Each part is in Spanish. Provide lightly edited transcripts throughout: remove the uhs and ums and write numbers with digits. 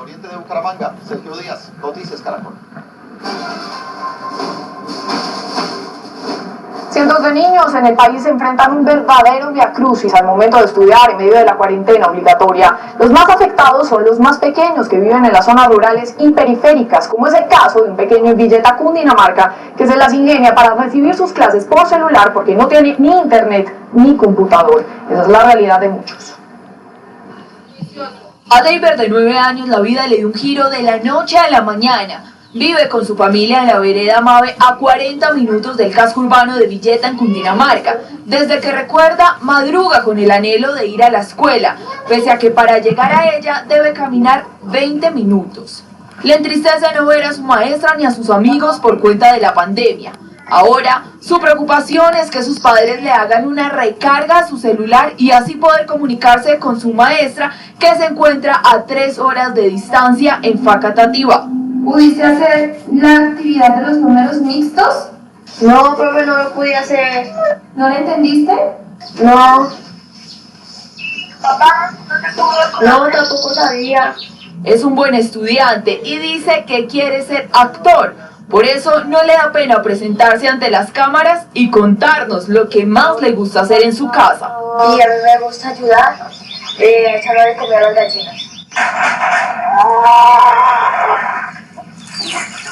oriente de Bucaramanga, Sergio Díaz, Noticias Caracol. Cientos de niños en el país enfrentan un verdadero viacrucis al momento de estudiar en medio de la cuarentena obligatoria. Los más afectados son los más pequeños que viven en las zonas rurales y periféricas, como es el caso de un pequeño en Villeta, Cundinamarca, que se las ingenia para recibir sus clases por celular porque no tiene ni internet ni computador. Esa es la realidad de muchos. A David, de 9 años, la vida le dio un giro de la noche a la mañana. Vive con su familia en la vereda Mave, a 40 minutos del casco urbano de Villeta, en Cundinamarca. Desde que recuerda, madruga con el anhelo de ir a la escuela, pese a que para llegar a ella debe caminar 20 minutos. Le entristece no ver a su maestra ni a sus amigos por cuenta de la pandemia. Ahora, su preocupación es que sus padres le hagan una recarga a su celular y así poder comunicarse con su maestra, que se encuentra a 3 horas de distancia en Facatativá. ¿Pudiste hacer la actividad de los números mixtos? No, profe, no lo pude hacer. ¿No lo entendiste? No. Papá, no, tampoco sabía. Es un buen estudiante y dice que quiere ser actor. Por eso no le da pena presentarse ante las cámaras y contarnos lo que más le gusta hacer en su casa. Y a mí me gusta ayudar, echarle de comer a las gallinas.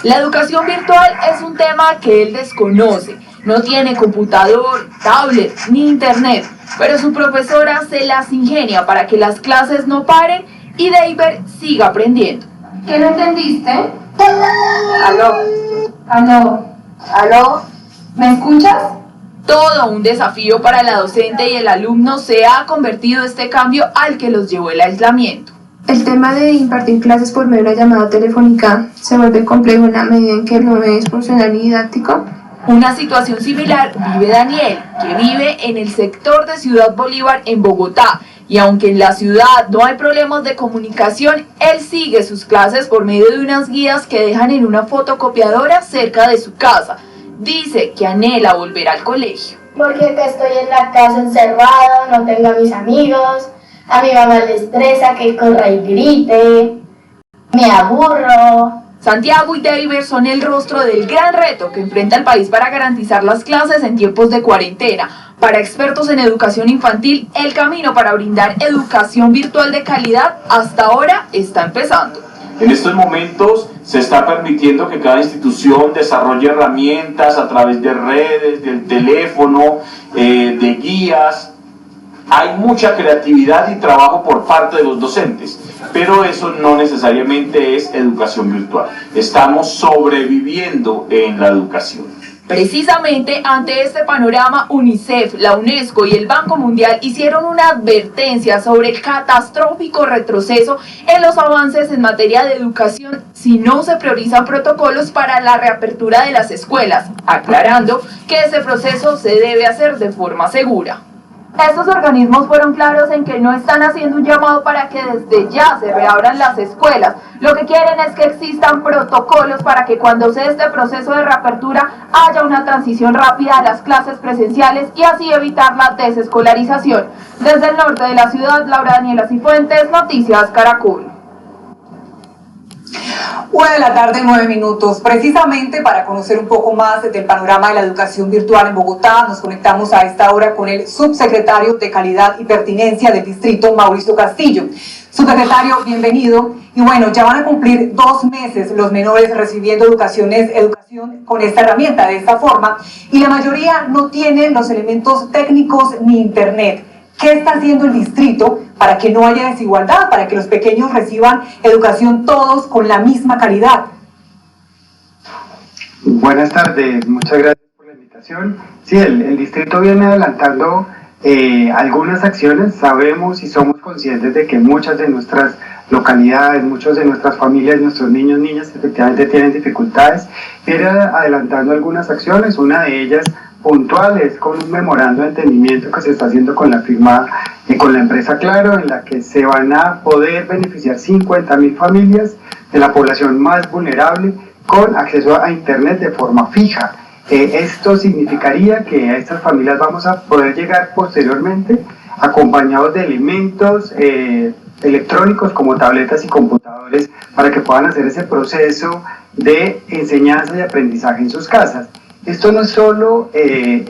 La educación virtual es un tema que él desconoce. No tiene computador, tablet ni internet, pero su profesora se las ingenia para que las clases no paren y David siga aprendiendo. ¿Qué no entendiste? Aló. Aló. Aló. ¿Me escuchas? Todo un desafío para la docente y el alumno se ha convertido este cambio al que los llevó el aislamiento. El tema de impartir clases por medio de una llamada telefónica se vuelve complejo en la medida en que no es funcional y didáctico. Una situación similar vive Daniel, que vive en el sector de Ciudad Bolívar, en Bogotá, y aunque en la ciudad no hay problemas de comunicación, él sigue sus clases por medio de unas guías que dejan en una fotocopiadora cerca de su casa. Dice que anhela volver al colegio. Porque estoy en la casa encerrado, no tengo a mis amigos, a mi mamá le estresa que corra y grite, me aburro. Santiago y David son el rostro del gran reto que enfrenta el país para garantizar las clases en tiempos de cuarentena. Para expertos en educación infantil, el camino para brindar educación virtual de calidad hasta ahora está empezando. En estos momentos se está permitiendo que cada institución desarrolle herramientas a través de redes, del teléfono, de guías. Hay mucha creatividad y trabajo por parte de los docentes, pero eso no necesariamente es educación virtual. Estamos sobreviviendo en la educación. Precisamente ante este panorama, UNICEF, la UNESCO y el Banco Mundial hicieron una advertencia sobre el catastrófico retroceso en los avances en materia de educación si no se priorizan protocolos para la reapertura de las escuelas, aclarando que ese proceso se debe hacer de forma segura. Estos organismos fueron claros en que no están haciendo un llamado para que desde ya se reabran las escuelas. Lo que quieren es que existan protocolos para que cuando se dé este proceso de reapertura haya una transición rápida a las clases presenciales y así evitar la desescolarización. Desde el norte de la ciudad, Laura Daniela Cifuentes, Noticias Caracol. 1 de la tarde, 9 minutos. Precisamente para conocer un poco más del panorama de la educación virtual en Bogotá, nos conectamos a esta hora con el subsecretario de Calidad y Pertinencia del Distrito, Mauricio Castillo. Subsecretario, bienvenido. Y bueno, ya van a cumplir 2 meses los menores recibiendo educación con esta herramienta, de esta forma, y la mayoría no tienen los elementos técnicos ni internet. ¿Qué está haciendo el distrito para que no haya desigualdad, para que los pequeños reciban educación todos con la misma calidad? Buenas tardes, muchas gracias por la invitación. Sí, el distrito viene adelantando algunas acciones. Sabemos y somos conscientes de que muchas de nuestras localidades, muchos de nuestras familias, nuestros niños, niñas, efectivamente tienen dificultades. Viene adelantando algunas acciones, una de ellas puntual es con un memorando de entendimiento que se está haciendo con la firma con la empresa Claro, en la que se van a poder beneficiar 50.000 familias de la población más vulnerable con acceso a internet de forma fija. Esto significaría que a estas familias vamos a poder llegar posteriormente acompañados de elementos electrónicos como tabletas y computadores para que puedan hacer ese proceso de enseñanza y aprendizaje en sus casas. Esto no es solo el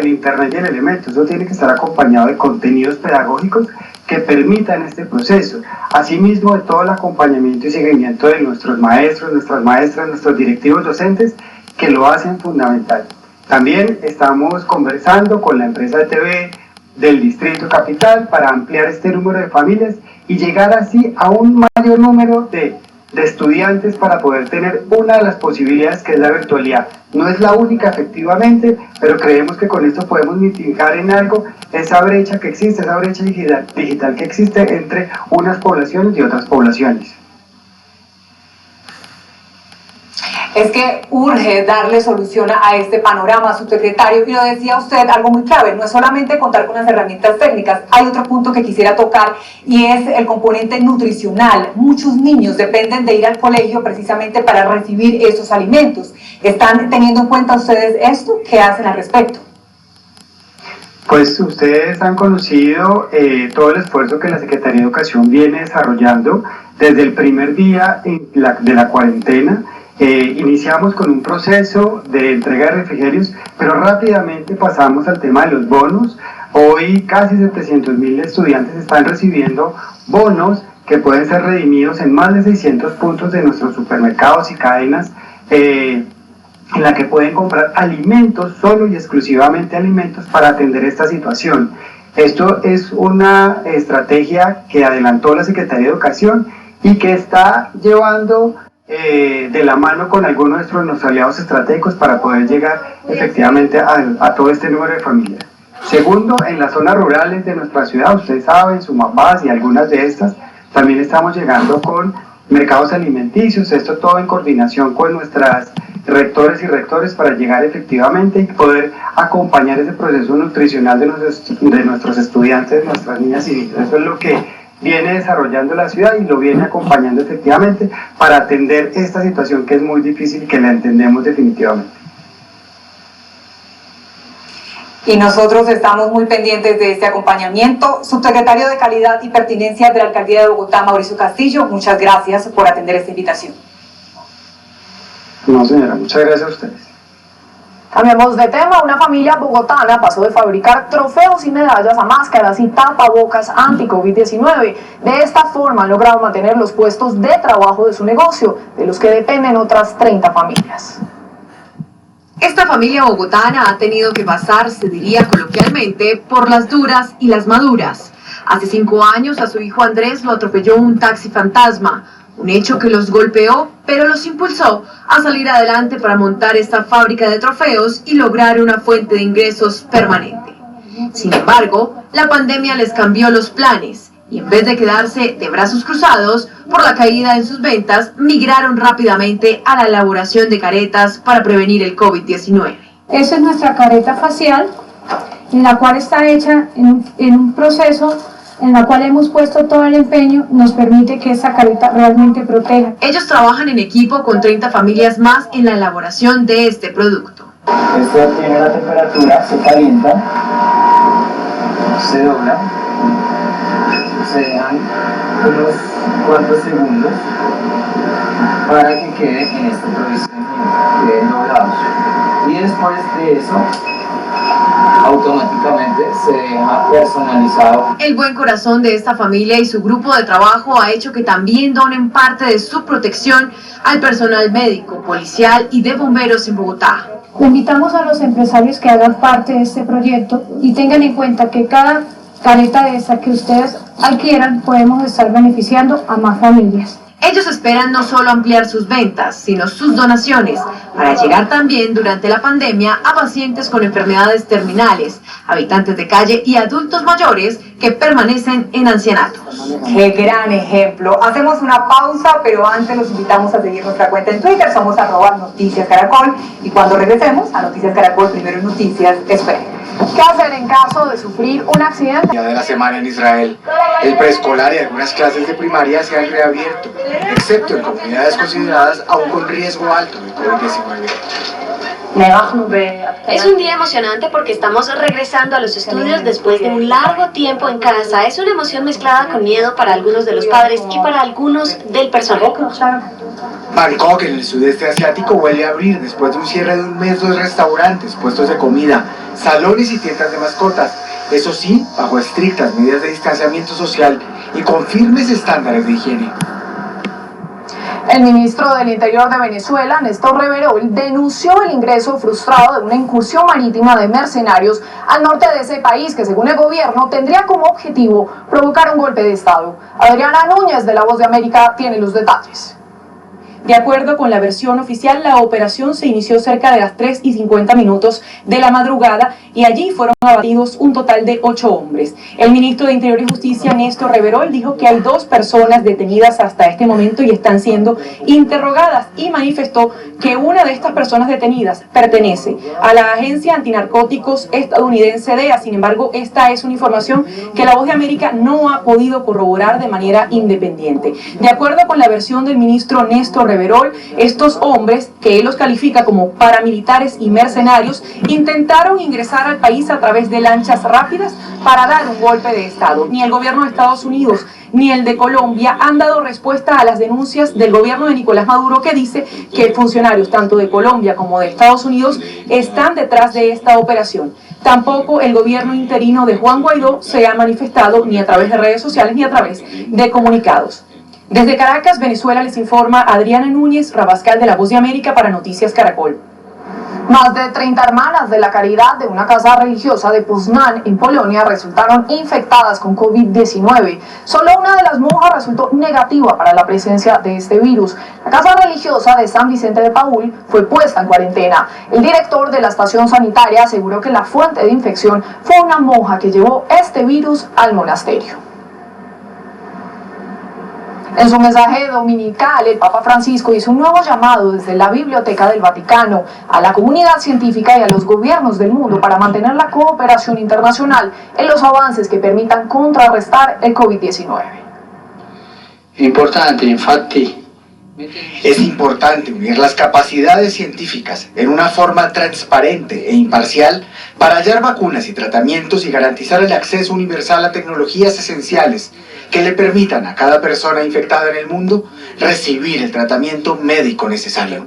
internet y el elemento, eso tiene que estar acompañado de contenidos pedagógicos que permitan este proceso. Asimismo, de todo el acompañamiento y seguimiento de nuestros maestros, nuestras maestras, nuestros directivos docentes, que lo hacen fundamental. También estamos conversando con la empresa de TV del Distrito Capital para ampliar este número de familias y llegar así a un mayor número de estudiantes para poder tener una de las posibilidades que es la virtualidad. No es la única efectivamente, pero creemos que con esto podemos mitigar en algo esa brecha que existe, esa brecha digital que existe entre unas poblaciones y otras poblaciones. Es que urge darle solución a este panorama, subsecretario, y lo decía usted, algo muy clave, no es solamente contar con las herramientas técnicas, hay otro punto que quisiera tocar y es el componente nutricional. Muchos niños dependen de ir al colegio precisamente para recibir esos alimentos. ¿Están teniendo en cuenta ustedes esto? ¿Qué hacen al respecto? Pues ustedes han conocido todo el esfuerzo que la Secretaría de Educación viene desarrollando desde el primer día de la cuarentena. Iniciamos con un proceso de entrega de refrigerios, pero rápidamente pasamos al tema de los bonos. Hoy casi 700.000 estudiantes están recibiendo bonos que pueden ser redimidos en más de 600 puntos de nuestros supermercados y cadenas, en la que pueden comprar alimentos, solo y exclusivamente alimentos, para atender esta situación. Esto es una estrategia que adelantó la Secretaría de Educación y que está llevando de la mano con algunos de nuestros aliados estratégicos para poder llegar efectivamente a todo este número de familias. Segundo, en las zonas rurales de nuestra ciudad, ustedes saben, Sumapaz y algunas de estas, también estamos llegando con mercados alimenticios, esto todo en coordinación con nuestras rectores y rectores para llegar efectivamente y poder acompañar ese proceso nutricional de nuestros estudiantes, nuestras niñas y niños. Eso es lo que viene desarrollando la ciudad y lo viene acompañando efectivamente para atender esta situación que es muy difícil y que la entendemos definitivamente. Y nosotros estamos muy pendientes de este acompañamiento. Subsecretario de Calidad y Pertinencia de la Alcaldía de Bogotá, Mauricio Castillo, muchas gracias por atender esta invitación. No, señora, muchas gracias a ustedes. Cambiamos de tema. Una familia bogotana pasó de fabricar trofeos y medallas a máscaras y tapabocas anti-COVID-19. De esta forma han logrado mantener los puestos de trabajo de su negocio, de los que dependen otras 30 familias. Esta familia bogotana ha tenido que pasar, se diría coloquialmente, por las duras y las maduras. Hace 5 años a su hijo Andrés lo atropelló un taxi fantasma, un hecho que los golpeó, pero los impulsó a salir adelante para montar esta fábrica de trofeos y lograr una fuente de ingresos permanente. Sin embargo, la pandemia les cambió los planes y en vez de quedarse de brazos cruzados por la caída en sus ventas, migraron rápidamente a la elaboración de caretas para prevenir el COVID-19. Esa es nuestra careta facial, en la cual está hecha en un proceso en la cual hemos puesto todo el empeño, nos permite que esta careta realmente proteja. Ellos trabajan en equipo con 30 familias más en la elaboración de este producto. Esto tiene la temperatura, se calienta, se dobla, se dejan unos cuantos segundos para que quede en este procedimiento, queden doblados. Y después de eso, automáticamente se deja personalizado. El buen corazón de esta familia y su grupo de trabajo ha hecho que también donen parte de su protección al personal médico, policial y de bomberos en Bogotá. Le invitamos a los empresarios que hagan parte de este proyecto y tengan en cuenta que cada careta de esta que ustedes adquieran podemos estar beneficiando a más familias. Ellos esperan no solo ampliar sus ventas, sino sus donaciones, para llegar también durante la pandemia a pacientes con enfermedades terminales, habitantes de calle y adultos mayores que permanecen en ancianatos. ¡Qué gran ejemplo! Hacemos una pausa, pero antes los invitamos a seguir nuestra cuenta en Twitter, somos @NoticiasCaracol, y cuando regresemos a Noticias Caracol, primero en Noticias, esperen. ¿Qué hacer en caso de sufrir un accidente? Día de la semana en Israel, el preescolar y algunas clases de primaria se han reabierto, excepto en comunidades consideradas aún con riesgo alto de COVID-19. Es un día emocionante porque estamos regresando a los estudios después de un largo tiempo en casa. Es una emoción mezclada con miedo para algunos de los padres y para algunos del personal. Bangkok, en el sudeste asiático, vuelve a abrir después de un cierre de un mes 2 restaurantes, puestos de comida, salones y tiendas de mascotas. Eso sí, bajo estrictas medidas de distanciamiento social y con firmes estándares de higiene. El ministro del Interior de Venezuela, Néstor Reverol, denunció el ingreso frustrado de una incursión marítima de mercenarios al norte de ese país que, según el gobierno, tendría como objetivo provocar un golpe de Estado. Adriana Núñez, de La Voz de América, tiene los detalles. De acuerdo con la versión oficial, la operación se inició cerca de las 3:50 de la madrugada y allí fueron abatidos un total de 8 hombres. El ministro de Interior y Justicia, Néstor Reverol, dijo que hay 2 personas detenidas hasta este momento y están siendo interrogadas, y manifestó que una de estas personas detenidas pertenece a la agencia antinarcóticos estadounidense DEA. Sin embargo, esta es una información que La Voz de América no ha podido corroborar de manera independiente. De acuerdo con la versión del ministro Néstor Reverol, estos hombres, que él los califica como paramilitares y mercenarios, intentaron ingresar al país a través de lanchas rápidas para dar un golpe de Estado. Ni el gobierno de Estados Unidos ni el de Colombia han dado respuesta a las denuncias del gobierno de Nicolás Maduro, que dice que funcionarios tanto de Colombia como de Estados Unidos están detrás de esta operación. Tampoco el gobierno interino de Juan Guaidó se ha manifestado ni a través de redes sociales ni a través de comunicados. Desde Caracas, Venezuela, les informa Adriana Núñez Rabascal de La Voz de América para Noticias Caracol. Más de 30 hermanas de la caridad de una casa religiosa de Poznań, en Polonia, resultaron infectadas con COVID-19. Solo una de las monjas resultó negativa para la presencia de este virus. La casa religiosa de San Vicente de Paúl fue puesta en cuarentena. El director de la estación sanitaria aseguró que la fuente de infección fue una monja que llevó este virus al monasterio. En su mensaje dominical, el Papa Francisco hizo un nuevo llamado desde la Biblioteca del Vaticano a la comunidad científica y a los gobiernos del mundo para mantener la cooperación internacional en los avances que permitan contrarrestar el COVID-19. Es importante unir las capacidades científicas en una forma transparente e imparcial para hallar vacunas y tratamientos y garantizar el acceso universal a tecnologías esenciales que le permitan a cada persona infectada en el mundo recibir el tratamiento médico necesario.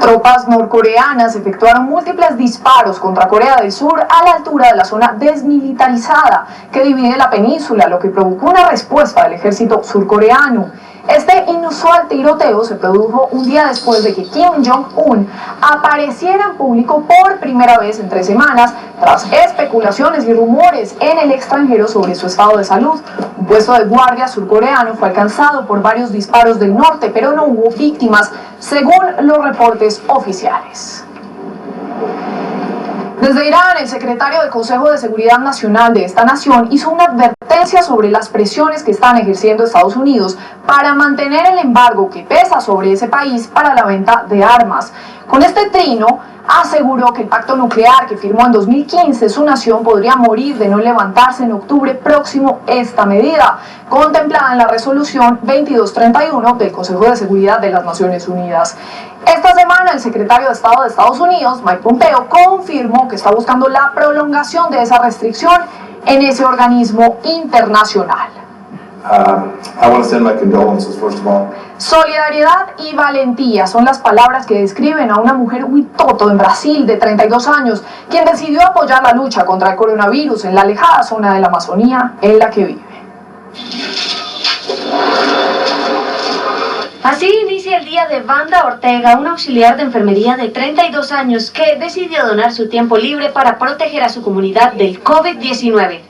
Tropas norcoreanas efectuaron múltiples disparos contra Corea del Sur a la altura de la zona desmilitarizada que divide la península, lo que provocó una respuesta del ejército surcoreano. Este inusual tiroteo se produjo un día después de que Kim Jong-un apareciera en público por primera vez en 3 semanas, tras especulaciones y rumores en el extranjero sobre su estado de salud. Un puesto de guardia surcoreano fue alcanzado por varios disparos del norte, pero no hubo víctimas, según los reportes oficiales. Desde Irán, el secretario del Consejo de Seguridad Nacional de esta nación hizo una advertencia sobre las presiones que están ejerciendo Estados Unidos para mantener el embargo que pesa sobre ese país para la venta de armas. Con este trino, aseguró que el pacto nuclear que firmó en 2015 su nación podría morir de no levantarse en octubre próximo. Esta medida, contemplada en la resolución 2231 del Consejo de Seguridad de las Naciones Unidas. Esta semana, el secretario de Estado de Estados Unidos, Mike Pompeo, confirmó que está buscando la prolongación de esa restricción en ese organismo internacional. I want to send my condolences, first of all. Solidaridad y valentía son las palabras que describen a una mujer huitoto en Brasil de 32 años, quien decidió apoyar la lucha contra el coronavirus en la alejada zona de la Amazonía en la que vive. Así inicia el día de Wanda Ortega, una auxiliar de enfermería de 32 años que decidió donar su tiempo libre para proteger a su comunidad del COVID-19.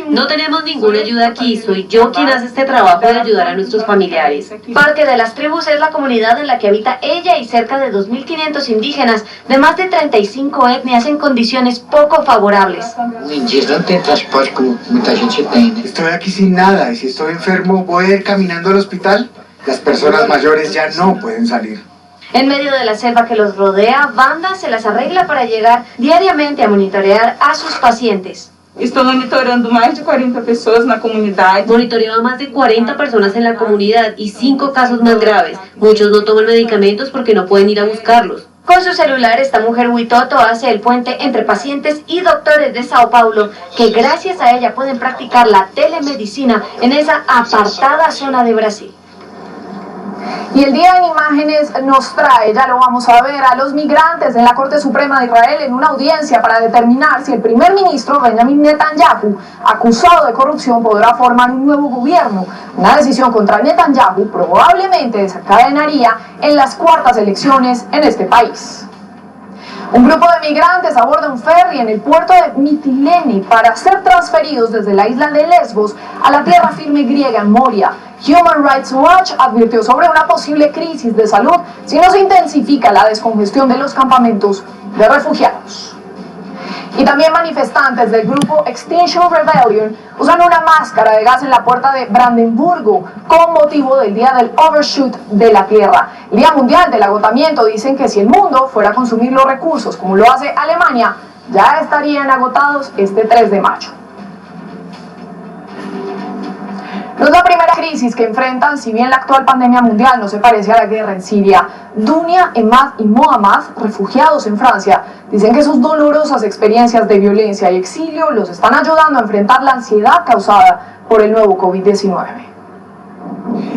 No tenemos ninguna ayuda aquí, soy yo quien hace este trabajo de ayudar a nuestros familiares. Parque de las Tribus es la comunidad en la que habita ella y cerca de 2.500 indígenas de más de 35 etnias en condiciones poco favorables. Estoy aquí sin nada y si estoy enfermo, ¿voy a ir caminando al hospital? Las personas mayores ya no pueden salir. En medio de la selva que los rodea, Wanda se las arregla para llegar diariamente a monitorear a sus pacientes. Estou monitorando mais de 40 pessoas na comunidade. Monitoreo a más de 40 personas en la comunidad y 5 casos más graves. Muchos no toman medicamentos porque no pueden ir a buscarlos. Con su celular, esta mujer Huitoto hace el puente entre pacientes y doctores de Sao Paulo, que gracias a ella pueden practicar la telemedicina en esa apartada zona de Brasil. Y el día en imágenes nos trae, ya lo vamos a ver, a los migrantes en la Corte Suprema de Israel en una audiencia para determinar si el primer ministro Benjamin Netanyahu, acusado de corrupción, podrá formar un nuevo gobierno. Una decisión contra Netanyahu probablemente desencadenaría en las cuartas elecciones en este país. Un grupo de migrantes aborda un ferry en el puerto de Mitilene para ser transferidos desde la isla de Lesbos a la tierra firme griega en Moria. Human Rights Watch advirtió sobre una posible crisis de salud si no se intensifica la descongestión de los campamentos de refugiados. Y también manifestantes del grupo Extinction Rebellion usan una máscara de gas en la puerta de Brandenburgo con motivo del día del overshoot de la Tierra. El Día Mundial del Agotamiento. Dicen que si el mundo fuera a consumir los recursos como lo hace Alemania, ya estarían agotados este 3 de mayo. No es la primera crisis que enfrentan, si bien la actual pandemia mundial no se parece a la guerra en Siria. Dunia, Emad y Mohammad, refugiados en Francia, dicen que sus dolorosas experiencias de violencia y exilio los están ayudando a enfrentar la ansiedad causada por el nuevo COVID-19.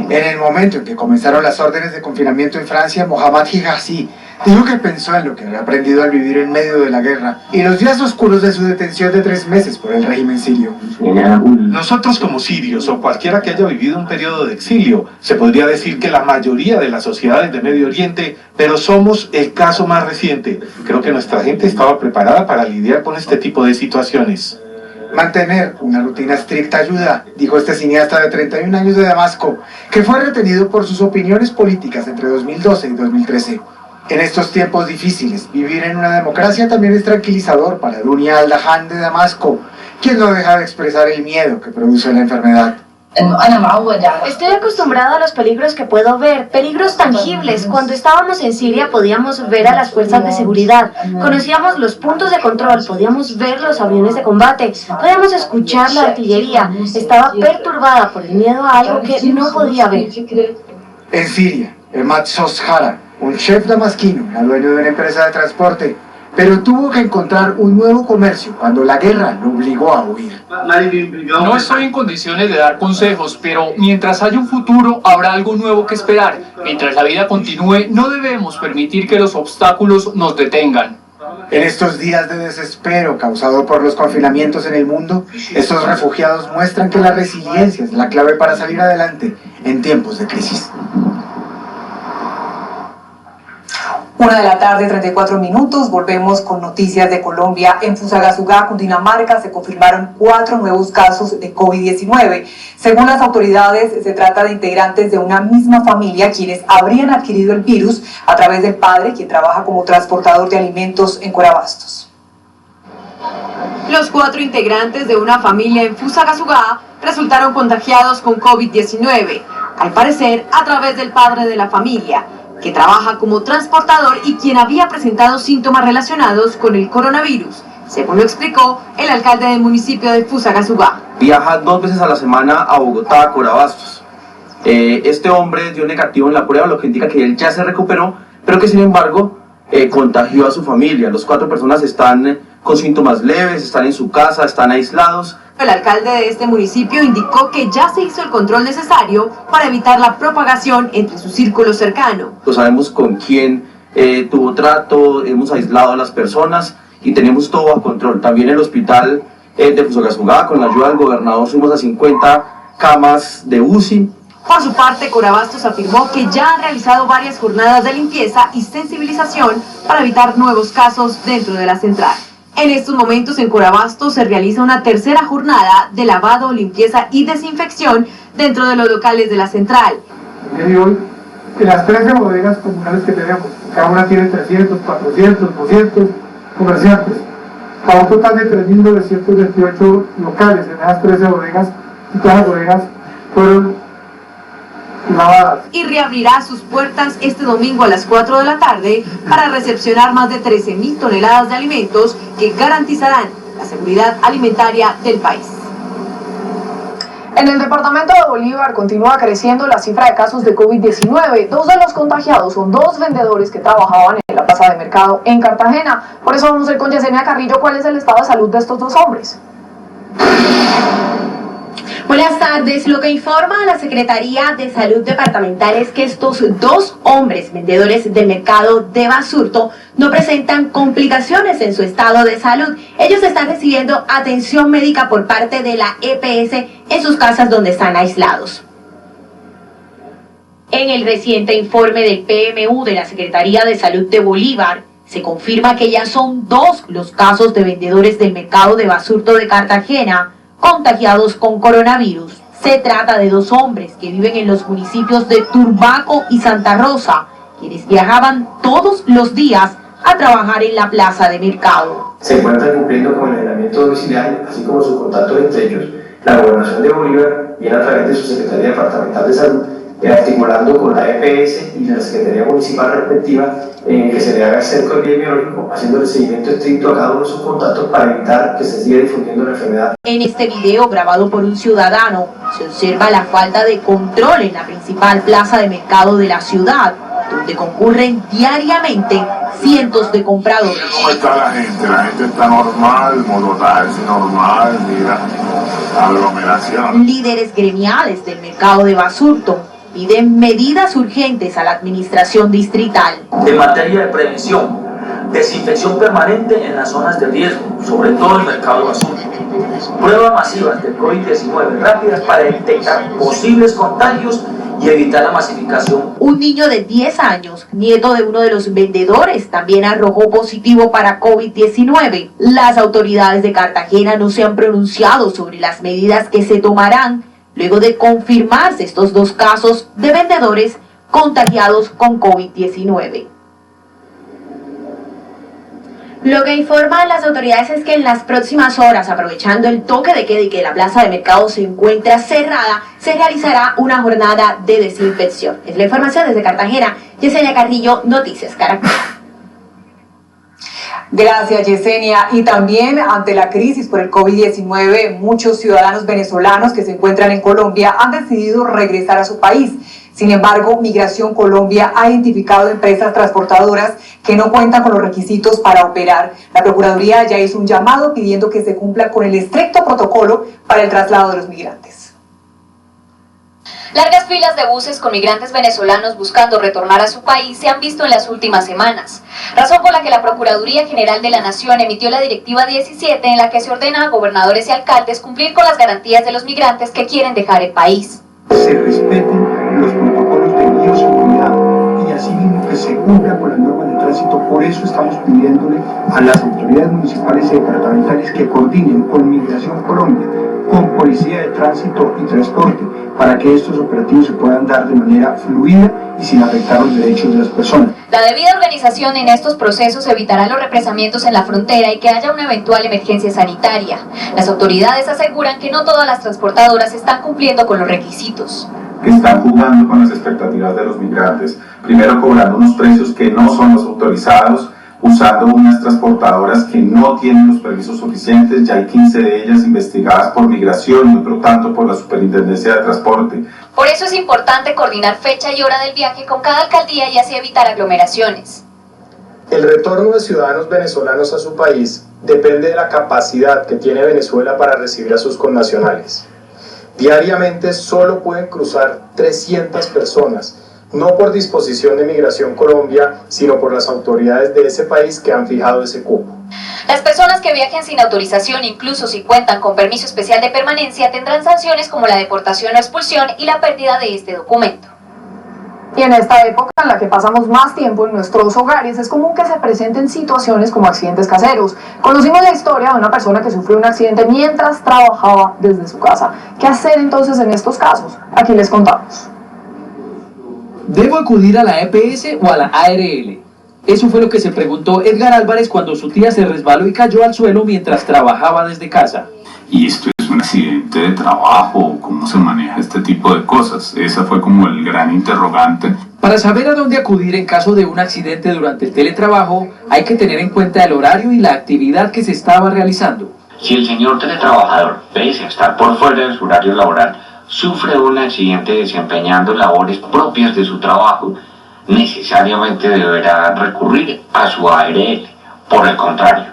En el momento en que comenzaron las órdenes de confinamiento en Francia, Mohammad Hijazi dijo que pensó en lo que había aprendido al vivir en medio de la guerra y los días oscuros de su detención de 3 meses por el régimen sirio. Nosotros como sirios o cualquiera que haya vivido un periodo de exilio, se podría decir que la mayoría de las sociedades de Medio Oriente, pero somos el caso más reciente. Creo que nuestra gente estaba preparada para lidiar con este tipo de situaciones. Mantener una rutina estricta ayuda, dijo este cineasta de 31 años de Damasco, que fue retenido por sus opiniones políticas entre 2012 y 2013. En estos tiempos difíciles, vivir en una democracia también es tranquilizador para Dunia Al-Dahan de Damasco, quien no deja de expresar el miedo que produce la enfermedad. Estoy acostumbrado a los peligros que puedo ver, peligros tangibles. Cuando estábamos en Siria podíamos ver a las fuerzas de seguridad, conocíamos los puntos de control, podíamos ver los aviones de combate, podíamos escuchar la artillería. Estaba perturbada por el miedo a algo que no podía ver. En Siria, Emad Soshara, un chef damasquino, era dueño de una empresa de transporte, pero tuvo que encontrar un nuevo comercio cuando la guerra lo obligó a huir. No estoy en condiciones de dar consejos, pero mientras haya un futuro, habrá algo nuevo que esperar. Mientras la vida continúe, no debemos permitir que los obstáculos nos detengan. En estos días de desespero causado por los confinamientos en el mundo, estos refugiados muestran que la resiliencia es la clave para salir adelante en tiempos de crisis. 1:34 p.m, volvemos con noticias de Colombia. En Fusagasugá, Cundinamarca, se confirmaron 4 nuevos casos de COVID-19. Según las autoridades, se trata de integrantes de una misma familia quienes habrían adquirido el virus a través del padre, quien trabaja como transportador de alimentos en Corabastos. Los 4 integrantes de una familia en Fusagasugá resultaron contagiados con COVID-19, al parecer a través del padre de la familia, que trabaja como transportador y quien había presentado síntomas relacionados con el coronavirus, según lo explicó el alcalde del municipio de Fusagasugá. Viaja 2 veces a la semana a Bogotá, a Corabastos. Este hombre dio negativo en la prueba, lo que indica que él ya se recuperó, pero que sin embargo contagió a su familia. Las 4 personas están con síntomas leves, están en su casa, están aislados. El alcalde de este municipio indicó que ya se hizo el control necesario para evitar la propagación entre su círculo cercano. Sabemos con quién tuvo trato, hemos aislado a las personas y tenemos todo bajo control. También el hospital de Fusagasugá, con la ayuda del gobernador, subimos a 50 camas de UCI. Por su parte, Corabastos afirmó que ya han realizado varias jornadas de limpieza y sensibilización para evitar nuevos casos dentro de la central. En estos momentos en Corabastos se realiza una tercera jornada de lavado, limpieza y desinfección dentro de los locales de la central. De hoy, de las 13 bodegas comunales que tenemos, cada una tiene 300, 400, 200 comerciantes, a un total de 3.928 locales en esas 13 bodegas, y todas las bodegas fueron lavadas. Y reabrirá sus puertas este domingo a las 4 de la tarde para recepcionar más de 13.000 toneladas de alimentos que garantizarán la seguridad alimentaria del país. En el departamento de Bolívar continúa creciendo la cifra de casos de COVID-19. 2 de los contagiados son 2 vendedores que trabajaban en la plaza de mercado en Cartagena. Por eso vamos a ir con Yesenia Carrillo. ¿Cuál es el estado de salud de estos 2 hombres? Buenas tardes. Lo que informa la Secretaría de Salud Departamental es que estos 2 hombres vendedores del mercado de Basurto no presentan complicaciones en su estado de salud. Ellos están recibiendo atención médica por parte de la EPS en sus casas donde están aislados. En el reciente informe del PMU de la Secretaría de Salud de Bolívar, se confirma que ya son 2 los casos de vendedores del mercado de Basurto de Cartagena contagiados con coronavirus. Se trata de 2 hombres que viven en los municipios de Turbaco y Santa Rosa, quienes viajaban todos los días a trabajar en la plaza de mercado. Se encuentran cumpliendo con el aislamiento domiciliario, así como sus contactos entre ellos. La Gobernación de Bolívar viene a través de su Secretaría Departamental de Salud, articulando con la EPS y la Secretaría Municipal respectiva, que se le haga el cerco epidemiológico, haciendo el seguimiento estricto a cada uno de sus contactos para evitar que se siga difundiendo la enfermedad. En este video grabado por un ciudadano, se observa la falta de control en la principal plaza de mercado de la ciudad, donde concurren diariamente cientos de compradores. ¿Cómo está la gente? La gente está normal, monotaxi normal, mira, aglomeración. Líderes gremiales del mercado de Basurto piden medidas urgentes a la administración distrital. En materia de prevención, desinfección permanente en las zonas de riesgo, sobre todo el mercado de Basurto. Pruebas masivas de COVID-19 rápidas para detectar posibles contagios y evitar la masificación. Un niño de 10 años, nieto de uno de los vendedores, también arrojó positivo para COVID-19. Las autoridades de Cartagena no se han pronunciado sobre las medidas que se tomarán luego de confirmarse estos 2 casos de vendedores contagiados con COVID-19. Lo que informan las autoridades es que en las próximas horas, aprovechando el toque de queda y que la plaza de mercado se encuentra cerrada, se realizará una jornada de desinfección. Es la información desde Cartagena. Yesenia Carrillo, Noticias Caracol. Gracias, Yesenia. Y también ante la crisis por el COVID-19, muchos ciudadanos venezolanos que se encuentran en Colombia han decidido regresar a su país. Sin embargo, Migración Colombia ha identificado empresas transportadoras que no cuentan con los requisitos para operar. La Procuraduría ya hizo un llamado pidiendo que se cumpla con el estricto protocolo para el traslado de los migrantes. Largas filas de buses con migrantes venezolanos buscando retornar a su país se han visto en las últimas semanas, razón por la que la Procuraduría General de la Nación emitió la Directiva 17 en la que se ordena a gobernadores y alcaldes cumplir con las garantías de los migrantes que quieren dejar el país. Se respeten los protocolos de bioseguridad y asimismo que se cumpla con las normas de tránsito. Por eso estamos pidiéndole a las autoridades municipales y departamentales que coordinen con Migración Colombia, con Policía de Tránsito y Transporte, para que estos operativos se puedan dar de manera fluida y sin afectar los derechos de las personas. La debida organización en estos procesos evitará los represamientos en la frontera y que haya una eventual emergencia sanitaria. Las autoridades aseguran que no todas las transportadoras están cumpliendo con los requisitos. Que están jugando con las expectativas de los migrantes, primero cobrando unos precios que no son los autorizados, usando unas transportadoras que no tienen los permisos suficientes. Ya hay 15 de ellas investigadas por Migración y otro tanto por la Superintendencia de Transporte. Por eso es importante coordinar fecha y hora del viaje con cada alcaldía y así evitar aglomeraciones. El retorno de ciudadanos venezolanos a su país depende de la capacidad que tiene Venezuela para recibir a sus connacionales. Diariamente solo pueden cruzar 300 personas, no por disposición de Migración Colombia, sino por las autoridades de ese país que han fijado ese cupo. Las personas que viajen sin autorización, incluso si cuentan con permiso especial de permanencia, tendrán sanciones como la deportación o expulsión y la pérdida de este documento. Y en esta época en la que pasamos más tiempo en nuestros hogares, es común que se presenten situaciones como accidentes caseros. Conocimos la historia de una persona que sufrió un accidente mientras trabajaba desde su casa. ¿Qué hacer entonces en estos casos? Aquí les contamos. ¿Debo acudir a la EPS o a la ARL? Eso fue lo que se preguntó Edgar Álvarez cuando su tía se resbaló y cayó al suelo mientras trabajaba desde casa. ¿Y esto es un accidente de trabajo? ¿Cómo se maneja este tipo de cosas? Esa fue como el gran interrogante. Para saber a dónde acudir en caso de un accidente durante el teletrabajo, hay que tener en cuenta el horario y la actividad que se estaba realizando. Si el señor teletrabajador, pese a estar por fuera de su horario laboral, sufre un accidente desempeñando labores propias de su trabajo, necesariamente deberá recurrir a su ARL. Por el contrario,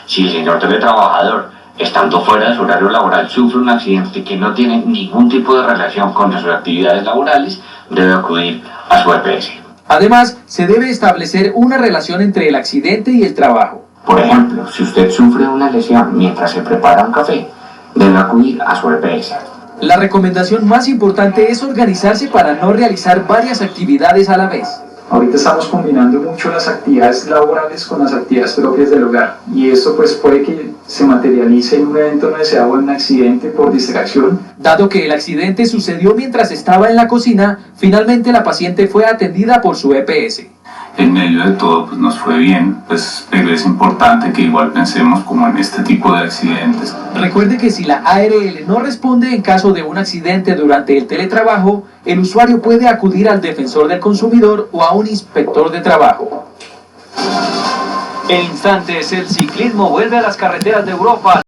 si el señor teletrabajador, estando fuera de su horario laboral, sufre un accidente que no tiene ningún tipo de relación con sus actividades laborales, debe acudir a su EPS. Además, se debe establecer una relación entre el accidente y el trabajo. Por ejemplo, si usted sufre una lesión mientras se prepara un café, debe acudir a su EPS. La recomendación más importante es organizarse para no realizar varias actividades a la vez. Ahorita estamos combinando mucho las actividades laborales con las actividades propias del hogar y esto pues puede que se materialice en un evento no deseado o en un accidente por distracción. Dado que el accidente sucedió mientras estaba en la cocina, finalmente la paciente fue atendida por su EPS. En medio de todo pues nos fue bien, pero es importante que igual pensemos como en este tipo de accidentes. Recuerde que si la ARL no responde en caso de un accidente durante el teletrabajo, el usuario puede acudir al defensor del consumidor o a un inspector de trabajo. En instantes, el ciclismo vuelve a las carreteras de Europa.